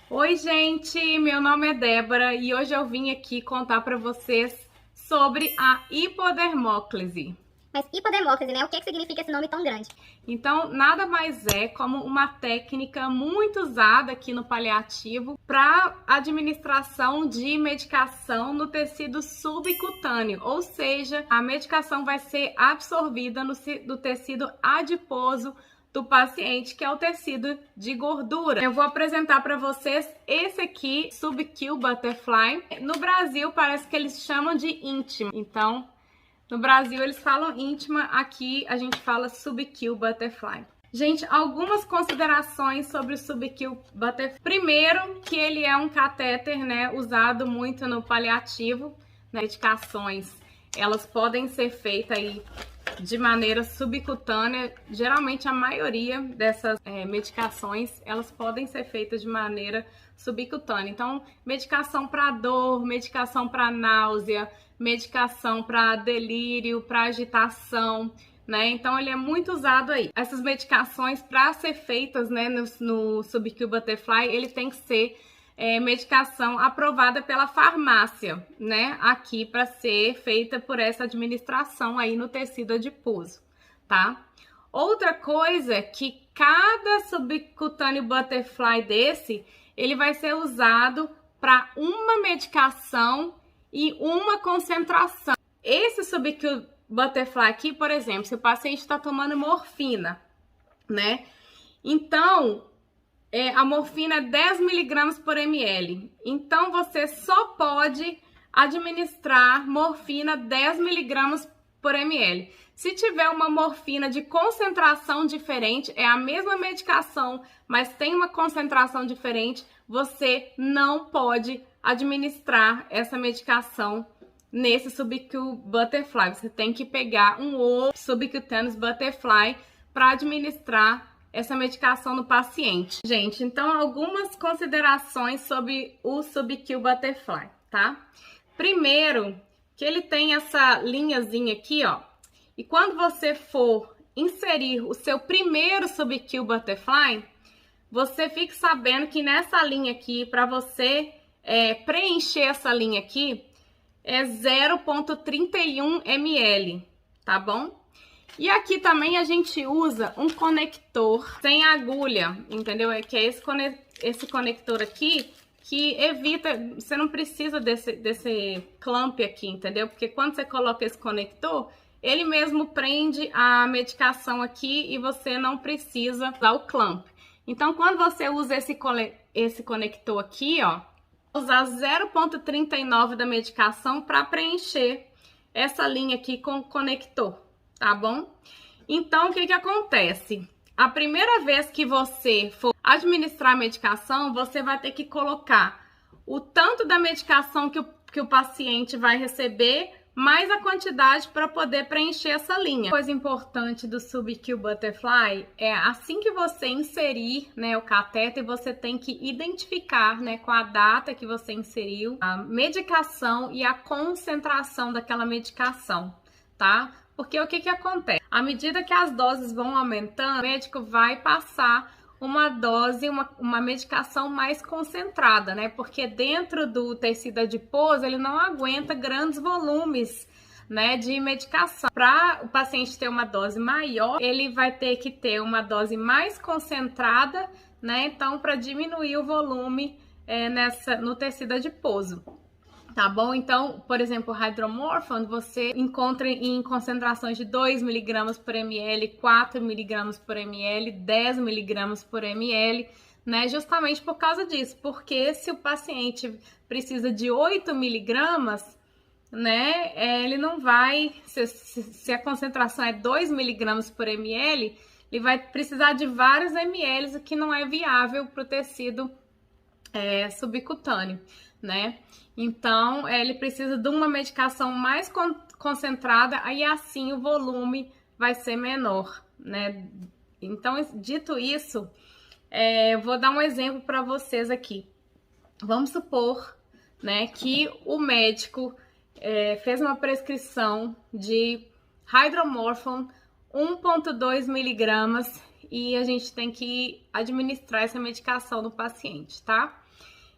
Oi, gente, meu nome é Débora e hoje eu vim aqui contar para vocês sobre a hipodermóclise. Mas hipodermóclise, né? O que significa esse nome tão grande? Então, nada mais é como uma técnica muito usada aqui no paliativo para administração de medicação no tecido subcutâneo, ou seja, a medicação vai ser absorvida no tecido adiposo do paciente, que é o tecido de gordura. Eu vou apresentar para vocês esse aqui, Sub-Q Butterfly. No Brasil, parece que eles chamam de Intima. Então, no Brasil, eles falam íntima, aqui a gente fala Sub-Q Butterfly. Gente, algumas considerações sobre o Sub-Q Butterfly. Primeiro, que ele é um catéter, né, usado muito no paliativo, né, medicações. Elas podem ser feitas aí de maneira subcutânea. Geralmente, a maioria dessas medicações, elas podem ser feitas de maneira subcutânea. Então, medicação para dor, medicação para náusea, medicação para delírio, para agitação, né? Então, ele é muito usado aí. Essas medicações, para ser feitas, né, no Sub-Q Butterfly, ele tem que ser medicação aprovada pela farmácia, né? Aqui para ser feita por essa administração aí no tecido adiposo, tá? Outra coisa é que cada subcutâneo butterfly desse, ele vai ser usado para uma medicação e uma concentração. Esse Sub-Q Butterfly aqui, por exemplo, se o paciente está tomando morfina, né? Então, a morfina é 10 mg por ml. Então, você só pode administrar morfina 10 mg por ml. Se tiver uma morfina de concentração diferente, é a mesma medicação, mas tem uma concentração diferente, você não pode administrar essa medicação nesse Sub-Q Butterfly. Você tem que pegar um outro Subcutaneous Butterfly para administrar essa medicação no paciente. Gente, então algumas considerações sobre o Sub-Q Butterfly, tá? Primeiro, que ele tem essa linhazinha aqui, ó. E quando você for inserir o seu primeiro Sub-Q Butterfly, você fique sabendo que nessa linha aqui, para você preencher essa linha aqui, é 0,31 ml, tá bom? E aqui também a gente usa um conector sem agulha, entendeu? Que é esse conector aqui que evita, você não precisa desse clamp aqui, entendeu? Porque quando você coloca esse conector, ele mesmo prende a medicação aqui e você não precisa usar o clamp. Então, quando você usa esse conector aqui, ó, usar 0,39 da medicação para preencher essa linha aqui com o conector, tá bom? Então, o que acontece? A primeira vez que você for administrar a medicação, você vai ter que colocar o tanto da medicação que o paciente vai receber, mais a quantidade para poder preencher essa linha. Coisa importante do Sub-Q Butterfly é assim que você inserir, né, o catéter, você tem que identificar, né, com a data que você inseriu, a medicação e a concentração daquela medicação, tá? Porque o que acontece? À medida que as doses vão aumentando, o médico vai passar uma dose, uma medicação mais concentrada, né? Porque dentro do tecido adiposo, ele não aguenta grandes volumes, né, de medicação. Para o paciente ter uma dose maior, ele vai ter que ter uma dose mais concentrada, né? Então, para diminuir o volume no tecido adiposo. Tá bom? Então, por exemplo, o Hydromorphone você encontra em concentrações de 2 mg por ml, 4 mg por ml, 10 mg por ml, né? Justamente por causa disso, porque se o paciente precisa de 8 mg, né? Ele não vai, se a concentração é 2 mg por ml, ele vai precisar de vários ml, o que não é viável para o tecido subcutâneo, né? Então, ele precisa de uma medicação mais concentrada, aí assim o volume vai ser menor, né? Então, dito isso, eu vou dar um exemplo para vocês aqui. Vamos supor, né, que o médico fez uma prescrição de Hydromorphone 1,2 miligramas e a gente tem que administrar essa medicação no paciente, tá?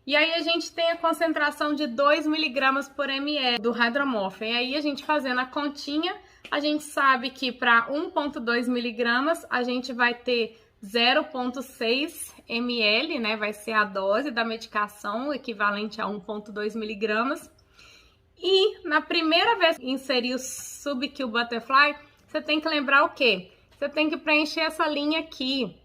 E aí a gente tem a concentração de 2 miligramas por ml do hydromorphon. E aí a gente fazendo a continha, a gente sabe que para 1,2 miligramas a gente vai ter 0,6 ml, né? Vai ser a dose da medicação, equivalente a 1,2 miligramas. E na primeira vez que inserir o Sub-Q Butterfly, você tem que lembrar o quê? Você tem que preencher essa linha aqui.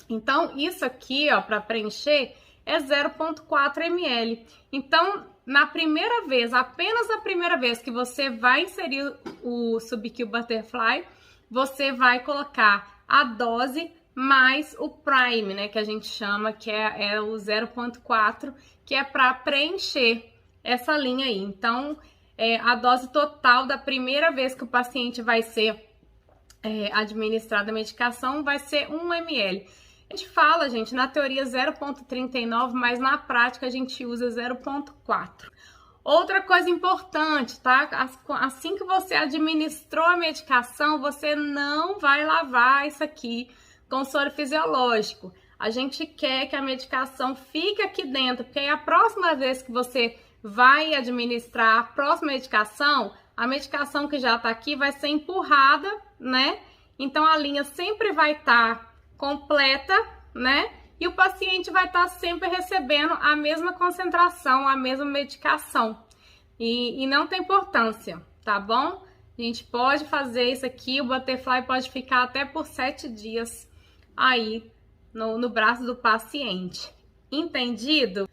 Então, isso aqui, ó, para preencher é 0,4 ml. Então, na primeira vez, apenas na primeira vez que você vai inserir o Sub-Q Butterfly, você vai colocar a dose mais o prime, né, que a gente chama, que é o 0,4, que é para preencher essa linha aí. Então, a dose total da primeira vez que o paciente vai ser administrada a medicação vai ser 1 ml. A gente fala, gente, na teoria 0,39, mas na prática a gente usa 0,4. Outra coisa importante, tá? Assim que você administrou a medicação, você não vai lavar isso aqui com soro fisiológico. A gente quer que a medicação fique aqui dentro, porque aí a próxima vez que você vai administrar a próxima medicação, a medicação que já tá aqui vai ser empurrada, né? Então a linha sempre vai estar completa, né? E o paciente vai estar sempre recebendo a mesma concentração, a mesma medicação. E não tem importância, tá bom? A gente pode fazer isso aqui, o Butterfly pode ficar até por 7 dias aí no braço do paciente. Entendido?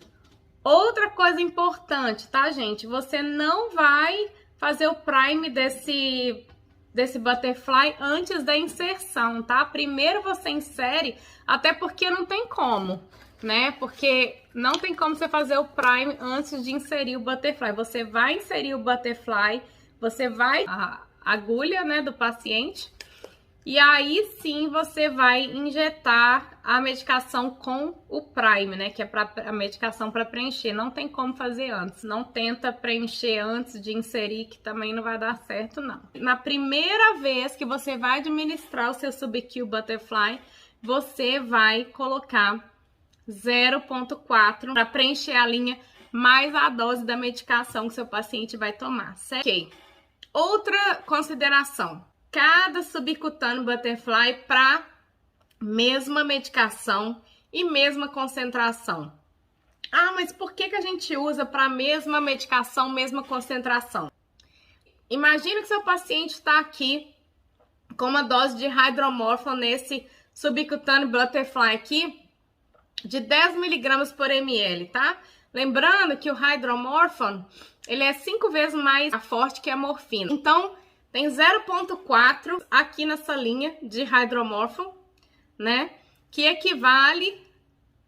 Outra coisa importante, tá, gente? Você não vai fazer o prime desse Butterfly antes da inserção, tá? Primeiro você insere, até porque não tem como, né? Porque não tem como você fazer o prime antes de inserir o Butterfly. Você vai inserir o Butterfly, você vai a agulha, né, do paciente, e aí sim você vai injetar a medicação com o prime, né? Que é a medicação para preencher. Não tem como fazer antes. Não tenta preencher antes de inserir, que também não vai dar certo, não. Na primeira vez que você vai administrar o seu Sub-Q Butterfly, você vai colocar 0,4 para preencher a linha mais a dose da medicação que seu paciente vai tomar, certo? Ok. Outra consideração. Cada subcutâneo Butterfly para mesma medicação e mesma concentração. Ah, mas por que a gente usa para mesma medicação, mesma concentração? Imagina que seu paciente está aqui com uma dose de hydromorphon nesse subcutâneo Butterfly aqui de 10 miligramas por ml, tá? Lembrando que o hydromorphon, ele é 5 vezes mais forte que a morfina. Então, tem 0,4 aqui nessa linha de hydromorphon, né? Que equivale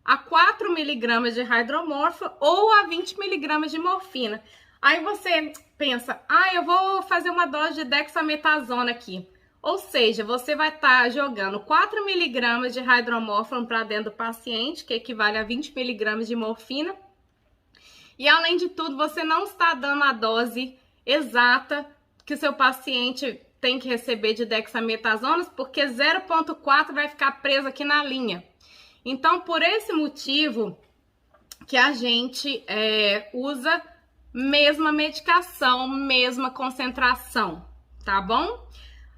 a 4 miligramas de hydromorphon ou a 20 miligramas de morfina. Aí você pensa, eu vou fazer uma dose de dexametasona aqui. Ou seja, você vai estar jogando 4 miligramas de hydromorphon para dentro do paciente, que equivale a 20 miligramas de morfina. E além de tudo, você não está dando a dose exata que o seu paciente tem que receber de dexametasonas, porque 0,4 vai ficar preso aqui na linha. Então, por esse motivo que a gente usa mesma medicação, mesma concentração, tá bom?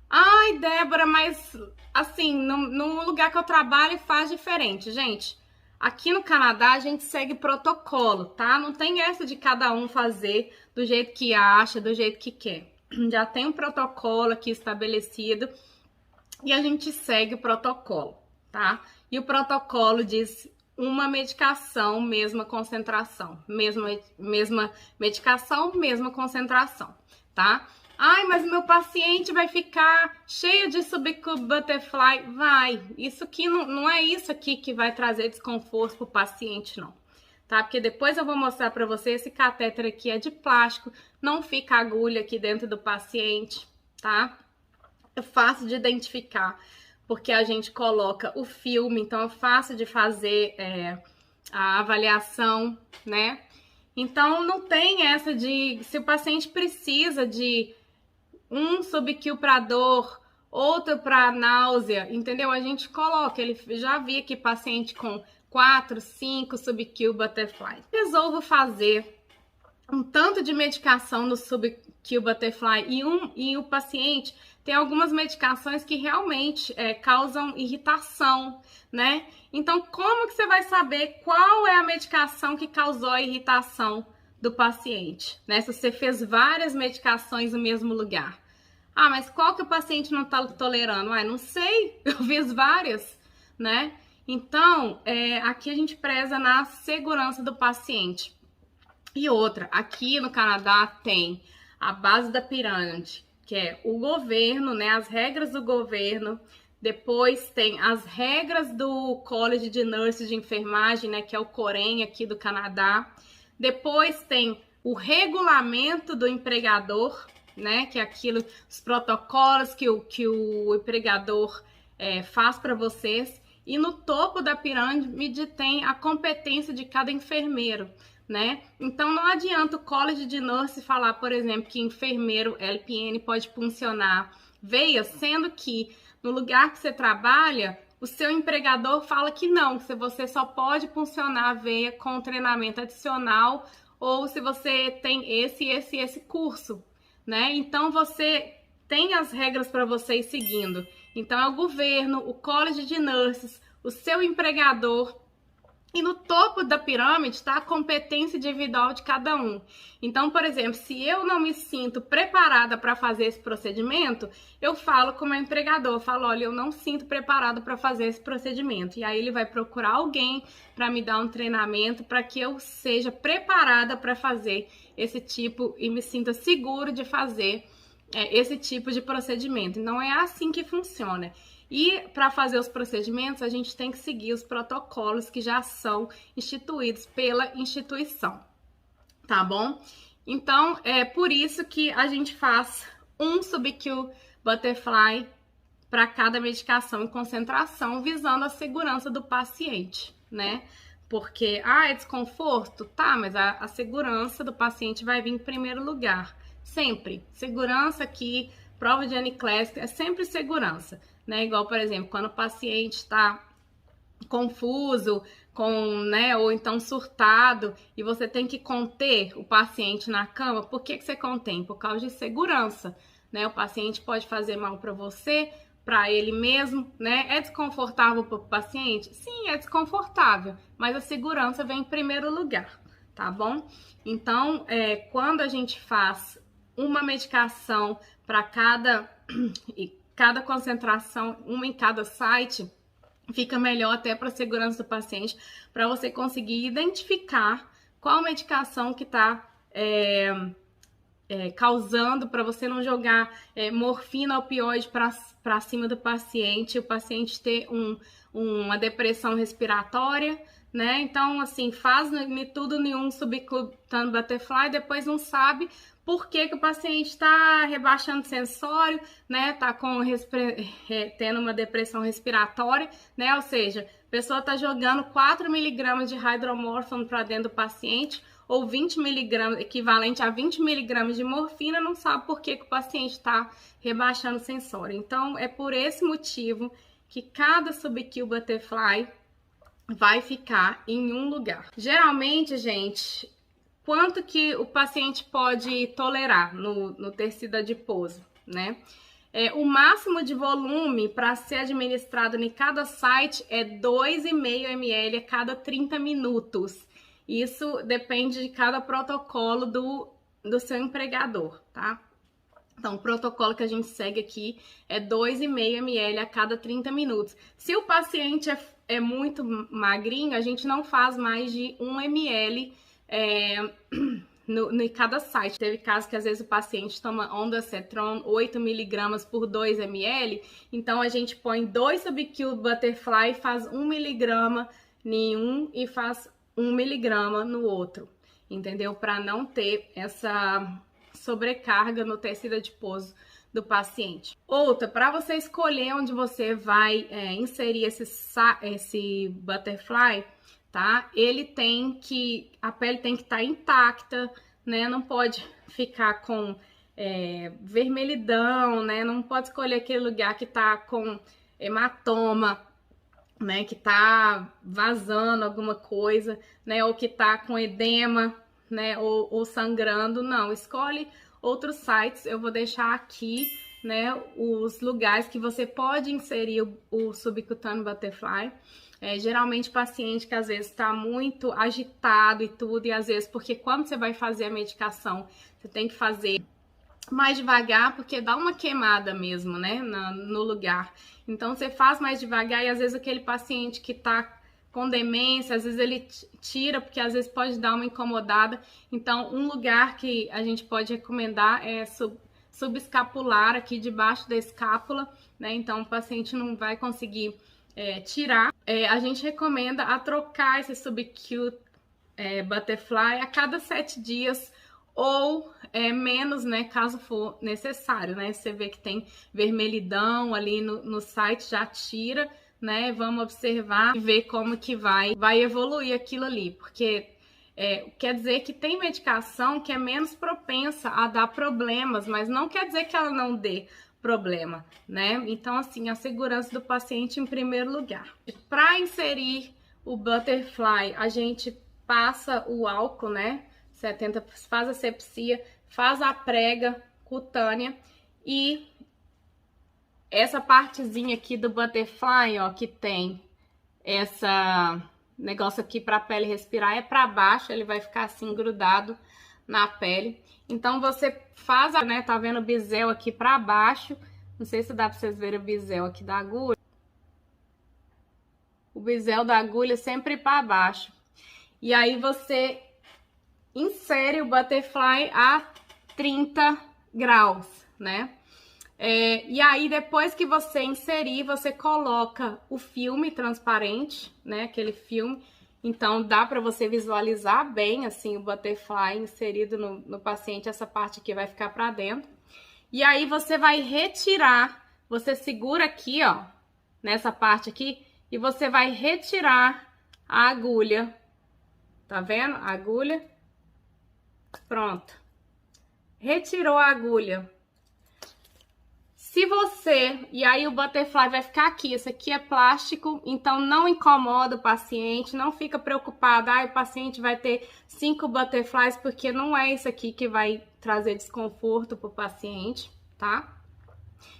Ai, Débora, mas assim, no lugar que eu trabalho faz diferente, gente. Aqui no Canadá a gente segue protocolo, tá? Não tem essa de cada um fazer do jeito que acha, do jeito que quer. Já tem um protocolo aqui estabelecido e a gente segue o protocolo, tá? E o protocolo diz uma medicação, mesma concentração. Mesma medicação, mesma concentração, tá? Ai, mas meu paciente vai ficar cheio de Sub-Q Butterfly. Vai. Isso aqui não é isso aqui que vai trazer desconforto pro paciente, não. Tá? Porque depois eu vou mostrar para você, esse catéter aqui é de plástico, não fica agulha aqui dentro do paciente, tá? É fácil de identificar, porque a gente coloca o filme, então é fácil de fazer a avaliação, né? Então não tem essa de, se o paciente precisa de um Sub-Q para dor, outro para náusea, entendeu? A gente coloca, já vi aqui paciente com 4, 5 sub-Q Butterfly. Resolvo fazer um tanto de medicação no sub-Q Butterfly e o paciente tem algumas medicações que realmente causam irritação, né? Então, como que você vai saber qual é a medicação que causou a irritação do paciente, né? Se você fez várias medicações no mesmo lugar. Ah, mas qual que o paciente não está tolerando? Ah, não sei, eu fiz várias, né? Então, aqui a gente preza na segurança do paciente. E outra, aqui no Canadá tem a base da pirâmide, que é o governo, né? As regras do governo. Depois tem as regras do College de Nurses de Enfermagem, né? Que é o COREN aqui do Canadá. Depois tem o regulamento do empregador, né? Que é aquilo, os protocolos que o empregador faz para vocês. E no topo da pirâmide tem a competência de cada enfermeiro, né? Então não adianta o College de Nurse falar, por exemplo, que enfermeiro LPN pode puncionar veias, sendo que no lugar que você trabalha, o seu empregador fala que não, que você só pode puncionar a veia com treinamento adicional ou se você tem esse curso, né? Então você tem as regras para você ir seguindo. Então é o governo, o College de Nurses, o seu empregador. E no topo da pirâmide está a competência individual de cada um. Então, por exemplo, se eu não me sinto preparada para fazer esse procedimento, eu falo com o meu empregador, eu falo, olha, eu não sinto preparada para fazer esse procedimento. E aí ele vai procurar alguém para me dar um treinamento para que eu seja preparada para fazer esse tipo e me sinta seguro de fazer esse tipo de procedimento. Então, é assim que funciona. E para fazer os procedimentos, a gente tem que seguir os protocolos que já são instituídos pela instituição, tá bom? Então, é por isso que a gente faz um sub-Q Butterfly para cada medicação e concentração, visando a segurança do paciente, né? Porque, é desconforto? Tá, mas a segurança do paciente vai vir em primeiro lugar. Sempre. Segurança aqui, prova de Aniclesp, é sempre segurança. Né? Igual, por exemplo, quando o paciente está confuso, né, ou então surtado, e você tem que conter o paciente na cama, por que você contém? Por causa de segurança, né? O paciente pode fazer mal para você, para ele mesmo, né? É desconfortável para o paciente? Sim, é desconfortável, mas a segurança vem em primeiro lugar, tá bom? Então, quando a gente faz uma medicação para cada concentração, uma em cada site, fica melhor até para a segurança do paciente, para você conseguir identificar qual medicação que está causando, para você não jogar morfina, opioide para cima do paciente, o paciente ter uma depressão respiratória, né? Então, assim, faz tudo em um subcutâneo butterfly, depois não sabe por que o paciente está rebaixando sensório, né? Tá tendo uma depressão respiratória, né? Ou seja, a pessoa está jogando 4 mg de hidromorfona para dentro do paciente, ou 20 mg, equivalente a 20 mg de morfina, não sabe por que o paciente está rebaixando sensório. Então, é por esse motivo que cada sub-Q Butterfly vai ficar em um lugar. Geralmente, gente, quanto que o paciente pode tolerar no tecido adiposo, né? O máximo de volume para ser administrado em cada site é 2,5 ml a cada 30 minutos. Isso depende de cada protocolo do seu empregador, tá? Então, o protocolo que a gente segue aqui é 2,5 ml a cada 30 minutos. Se o paciente é muito magrinho, a gente não faz mais de 1 ml em cada site. Teve casos que às vezes o paciente toma ondansetron 8 mg por 2 ml, então a gente põe 2 sub-Q Butterfly, faz 1 mg em um e faz 1 mg no outro, entendeu? Para não ter essa sobrecarga no tecido adiposo do paciente. Outra, para você escolher onde você vai inserir esse butterfly, tá? A pele tem que estar intacta, né? Não pode ficar com vermelhidão, né? Não pode escolher aquele lugar que tá com hematoma, né, que tá vazando alguma coisa, né, ou que tá com edema, né, ou sangrando. Não, escolhe outros sites. Eu vou deixar aqui, né, os lugares que você pode inserir o subcutâneo butterfly. Geralmente paciente que às vezes está muito agitado e tudo, e às vezes porque quando você vai fazer a medicação, você tem que fazer mais devagar, porque dá uma queimada mesmo, né, no lugar. Então, você faz mais devagar e às vezes aquele paciente que tá com demência, às vezes ele tira, porque às vezes pode dar uma incomodada. Então, um lugar que a gente pode recomendar é subescapular, aqui debaixo da escápula, né, então o paciente não vai conseguir tirar. A gente recomenda a trocar esse subcute butterfly a cada 7 dias, ou menos, né, caso for necessário, né? Você vê que tem vermelhidão ali no site, já tira, né? Vamos observar e ver como que vai evoluir aquilo ali, porque quer dizer que tem medicação que é menos propensa a dar problemas, mas não quer dizer que ela não dê problema, né? Então, assim, a segurança do paciente em primeiro lugar. Para inserir o butterfly, a gente passa o álcool, né? 70, faz a asepsia, faz a prega cutânea, e essa partezinha aqui do butterfly, ó, que tem essa negócio aqui para a pele respirar, é para baixo, ele vai ficar assim grudado na pele. Então você faz, né, tá vendo o bisel aqui para baixo, não sei se dá para vocês verem o bisel aqui da agulha. O bisel da agulha sempre para baixo. E aí você insere o butterfly a 30 graus, né? E aí, depois que você inserir, você coloca o filme transparente, né? Aquele filme. Então, dá para você visualizar bem, assim, o butterfly inserido no paciente. Essa parte aqui vai ficar para dentro. E aí, você vai retirar, você segura aqui, ó, nessa parte aqui, e você vai retirar a agulha. Tá vendo? A agulha. Pronto. Retirou a agulha. Se você... E aí o butterfly vai ficar aqui. Esse aqui é plástico, então não incomoda o paciente. Não fica preocupado. O paciente vai ter 5 butterflies, porque não é isso aqui que vai trazer desconforto pro paciente, tá?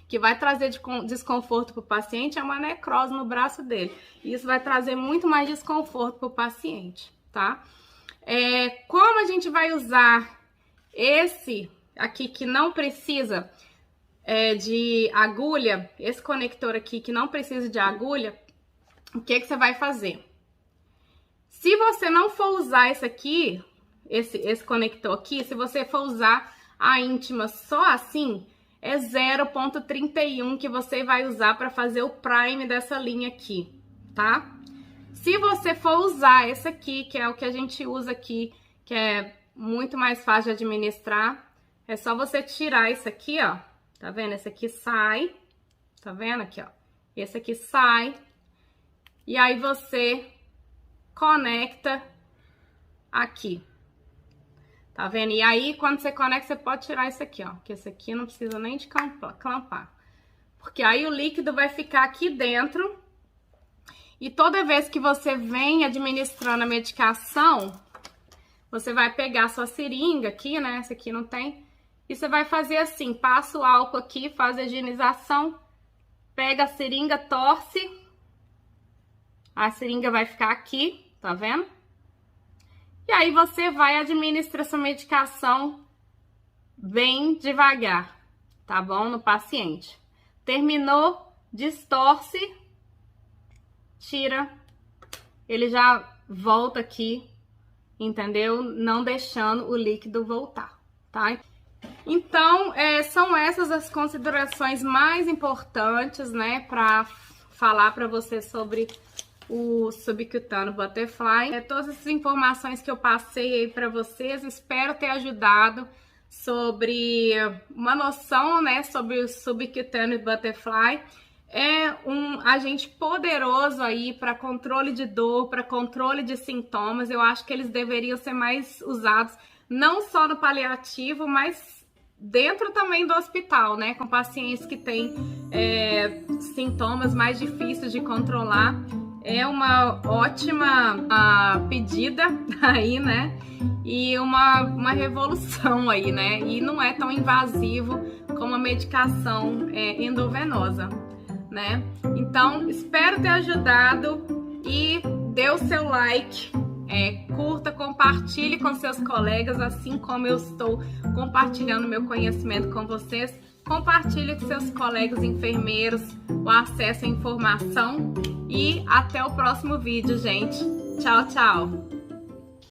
Que vai trazer desconforto pro paciente é uma necrose no braço dele. Isso vai trazer muito mais desconforto pro paciente, tá? Como a gente vai usar esse aqui que não precisa de agulha, esse conector aqui que não precisa de agulha, o que você vai fazer? Se você não for usar esse aqui, esse conector aqui, se você for usar a íntima só assim, é 0,31 que você vai usar para fazer o prime dessa linha aqui, tá? Se você for usar esse aqui, que é o que a gente usa aqui, que é muito mais fácil de administrar, é só você tirar isso aqui, ó. Tá vendo? Esse aqui sai. Tá vendo aqui, ó? Esse aqui sai. E aí você conecta aqui. Tá vendo? E aí, quando você conecta, você pode tirar isso aqui, ó. Que esse aqui não precisa nem de clampar. Porque aí o líquido vai ficar aqui dentro. E toda vez que você vem administrando a medicação, você vai pegar a sua seringa aqui, né? Essa aqui não tem. E você vai fazer assim, passa o álcool aqui, faz a higienização, pega a seringa, torce. A seringa vai ficar aqui, tá vendo? E aí você vai administrar essa medicação bem devagar, tá bom? No paciente. Terminou, distorce, tira, ele já volta aqui, entendeu? Não deixando o líquido voltar, tá? Então, são essas as considerações mais importantes, né, para falar para você sobre o subcutâneo butterfly. Todas essas informações que eu passei aí para vocês, espero ter ajudado sobre uma noção, né, sobre o subcutâneo butterfly. É um agente poderoso aí para controle de dor, para controle de sintomas. Eu acho que eles deveriam ser mais usados, não só no paliativo, mas dentro também do hospital, né? Com pacientes que têm sintomas mais difíceis de controlar. É uma ótima pedida aí, né? E uma revolução aí, né? E não é tão invasivo como a medicação endovenosa, né? Então, espero ter ajudado e dê o seu like, curta, compartilhe com seus colegas, assim como eu estou compartilhando meu conhecimento com vocês. Compartilhe com seus colegas enfermeiros o acesso à informação e até o próximo vídeo, gente. Tchau, tchau!